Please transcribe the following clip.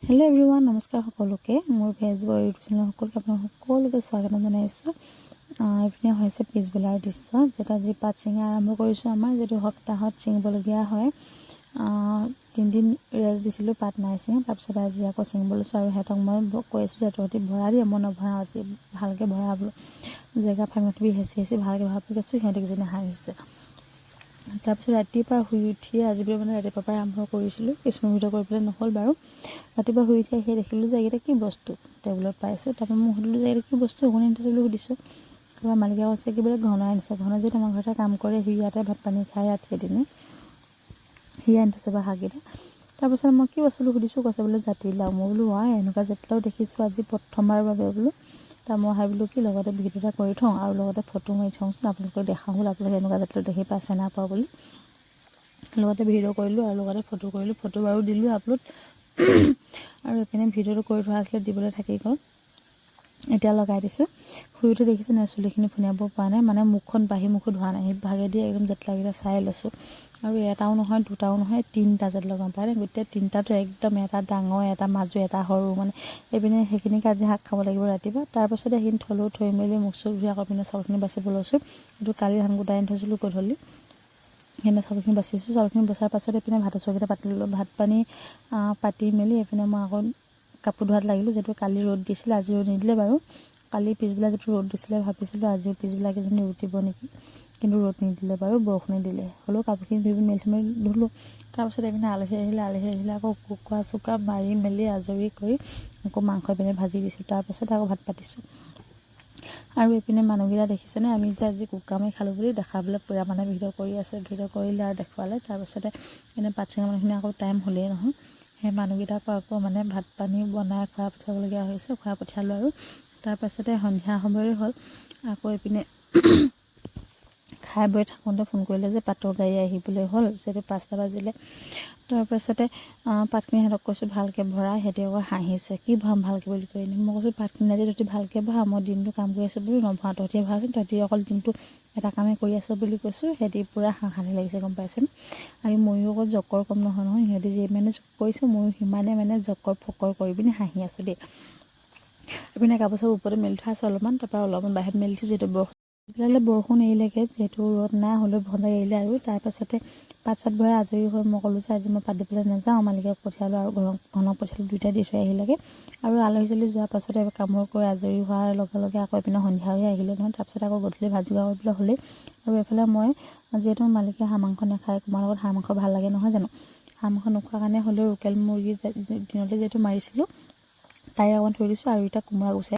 Hello' everyone, নমস্কাৰ সকলোকে। মোৰ ভেজ বৰ ইউটিউব চেনেল সকলোকে স্বাগতম জনাইছোঁ। এইপিনে হৈছে পিছবেলাৰ দৃশ্য, যেটা আজি পাত ছিঙা আৰম্ভ কৰিছোঁ। আমাৰ যিটো সপ্তাহত ছিঙিবলগীয়া হয়, 3 দিন ৰেষ্ট দিছিলোঁ, পাত নাই ছিঙা। তাৰপিছত আজি আকৌ ছিঙিব লৈছোঁ আৰু সিহঁতক মই কৈ আছোঁ যে তহঁতি ভৰা দিয়ে, মই নভৰাওঁ, আজি ভালকৈ ভৰা বোলো। জেগা ফাঙি হেঁচি ভালকৈ ভৰা বুলি কৈছোঁ। সিহঁতি কিজনী হাঁহিছে। তাৰপিছত ৰাতিপুৱা শুই উঠিয়ে আজি মানে ৰাতিপুৱাৰ পৰাই আৰম্ভ কৰিছিলোঁ। কিছুমান ভিডিঅ' কৰিবলৈ নহ'ল বাৰু। ৰাতিপুৱা শুই উঠি আহি দেখিলোঁ যে এইকেইটা কি বস্তু টেবুলত পাইছোঁ। তাৰপৰা মই সুধিলোঁ যে এইটো কি বস্তু, শুনি আনিছে বুলি সুধিছোঁ। তাৰপৰা মালিকে কৈছে কি বোলে ঘনাই আনিছে। ঘনাই যিহেতু আমাৰ ঘৰতে কাম কৰে, সি ইয়াতে ভাত পানী খাই ৰাতি এদিনে সি আনি থৈছে বা শাককেইটা। তাৰপিছত মই কি বস্তুটো সুধিছোঁ, কৈছে বোলে জাতিলাও। মই বোলো এনেকুৱা জাতিলাও দেখিছোঁ আজি প্ৰথমবাৰৰ বাবে বোলো। তাৰ মই ভাবিলোঁ কি লগতে ভিডিঅ' এটা কৰি থওঁ আৰু লগতে ফটো মাৰি থওঁচোন, আপোনালোকক দেখাওঁ বোলো আপোনালোকে এনেকুৱা জাতিলাও দেখি পাইছে নাই পোৱা বুলি। লগতে ভিডিঅ' কৰিলোঁ আৰু লগতে ফটো কৰিলোঁ। ফটো বাৰু দিলোঁ আপলোড। আৰু এইপিনে ভিডিঅ'টো কৰি থোৱা আছিলে, দিবলৈ থাকি গ'ল। এতিয়া লগাই দিছোঁ। শুই উঠি দেখিছে নাই, চুলিখিনি ফুনিয়াব পৰা নাই, মানে মুখখন বাঢ়ি মুখো ধোৱা নাই। সেই ভাগেদি একদম জাতিলাওকেইটা চাই লৈছোঁ। আৰু এটাও নহয়, দুটাও নহয়, 3টা জাতিলাও গম পায়। গোটেই 3টাটো একদম, এটা ডাঙৰ, এটা মাজু, এটা সৰু। মানে এইপিনে সেইখিনিকে আজি শাক খাব লাগিব ৰাতিপুৱা। তাৰপাছতে সেইখিনি থৈ মেলি মুখ চুখ ধুই আকৌ পিনে চাউলখিনি বাচিব লৈছোঁ। এইটো কালি ধান গোটাই আনি থৈছিলোঁ গধূলি। সেইখিনি চাউলখিনি বাচিছোঁ। চাউলখিনি বচাৰ পাছত এইপিনে ভাতৰ চৰুকেইটা পাতি ল'লোঁ। ভাত পানী পাতি মেলি এইপিনে মই আকৌ কাপোৰ ধোৱাত লাগিলোঁ। যিহেতু কালি ৰ'দ দিছিলে, আজি ৰ'দ নিদিলে বাৰু। কালি পিছবেলা যিটো ৰ'দ দিছিলে, ভাবিছিলোঁ আজিও পিছবেলা কিজানি ৰ'দ দিব নেকি, কিন্তু ৰ'দ নিদিলে বাৰু, বৰষুণে দিলে। হ'লেও কাপোৰখিনি ধুই মেলি ধুলোঁ। তাৰপিছত এইপিনে আলহী আহিলে আকৌ কুকুৰা চুকুৰা মাৰি মেলি আজৰি কৰি আকৌ মাংস এইপিনে ভাজি দিছোঁ। তাৰপাছত আকৌ ভাত পাতিছোঁ। আৰু এইপিনে মানুহকেইটা দেখিছেনে, আমি যে আজি কুকুৰা মাৰি খালোঁ বুলি দেখাবলৈ পূৰা মানে ভিডিঅ' কৰি আছে। ভিডিঅ' কৰিলে আৰু দেখুৱালে। তাৰপিছতে এনে পাত ছিঙা মানুহখিনি আকৌ টাইম হ'লেই নহয়। সেই মানুহকেইটাকো আকৌ মানে ভাত পানী বনাই খুৱাই পঠিয়াবলগীয়া হৈছে। খুৱাই পঠিয়ালোঁ আৰু তাৰপাছতে সন্ধিয়া সময়ৰে হ'ল। আকৌ এইপিনে খাই বৈ থাকোঁতে ফোন কৰিলে যে পাতৰ গাড়ী আহিবলৈ হ'ল, যিহেতু 5টা বাজিলে। তাৰপাছতে পাতখিনি সিহঁতক কৈছোঁ ভালকৈ ভৰা। সিহঁতি আকৌ হাঁহিছে, কি ভৰাম ভালকৈ বুলি কৈ। মই কৈছোঁ পাতখিনি আজি তহঁতি ভালকৈ ভৰা, মই দিনটো কাম কৰি আছোঁ বুলি নভৰা, তহঁতিয়ে ভৰাচোন, তহঁতি অকল দিনটো এটা কামেই কৰি আছোঁ বুলি কৈছোঁ। সিহঁতি পূৰা হাঁহি লাগিছে গম পাইছেনে। আৰু ময়ো অকল জকৰ কম নহয়। সিহঁতি যিমানে জক কৰিছে, ময়ো সিমানে মানে জকৰ ফকৰ কৰি পিনি হাঁহি আছোঁ দেই। এইপিনে কাপোৰ চাপোৰ ওপৰতে মেলি থোৱা আছে অলপমান। তাৰপৰা অলপমান বাহিৰত মেলি থৈছোঁ। যিহেতু বৰষুণ এৰিলেগৈ, যিহেতু ৰ'দ নাই, হ'লেও ভণ্টাই এৰিলে। আৰু তাৰপাছতে পাত চাত ভৰাই আজৰি হৈ মই ক'লোঁ যে আজি মই পাত দিবলৈ নাযাওঁ। মালিকক পঠিয়ালোঁ আৰু ঘনক পঠিয়ালোঁ, 2টাই দি থৈ আহিলেগৈ। আৰু আলহী চালহী যোৱাৰ পাছতে কামৰ কৰি আজৰি হোৱাৰ লগে লগে আকৌ এইপিনে সন্ধিয়া হৈ আহিলে নহয়। তাৰপিছত আকৌ গধূলি ভাজি কৰিবলৈ হ'লেই। আৰু এইফালে মই যিহেতু মালিকে হাঁহ মাংস নাখায়, তোমাৰ লগত হাঁহ মাংস ভাল লাগে নহয় জানো। হাঁহ মাংস নোখোৱাৰ কাৰণে হ'লেও লোকেল মুৰ্গী দিনতে যিহেতু মাৰিছিলোঁ, তাই অকণমান থৈ দিছোঁ। আৰু এতিয়া কোমোৰা গুচাই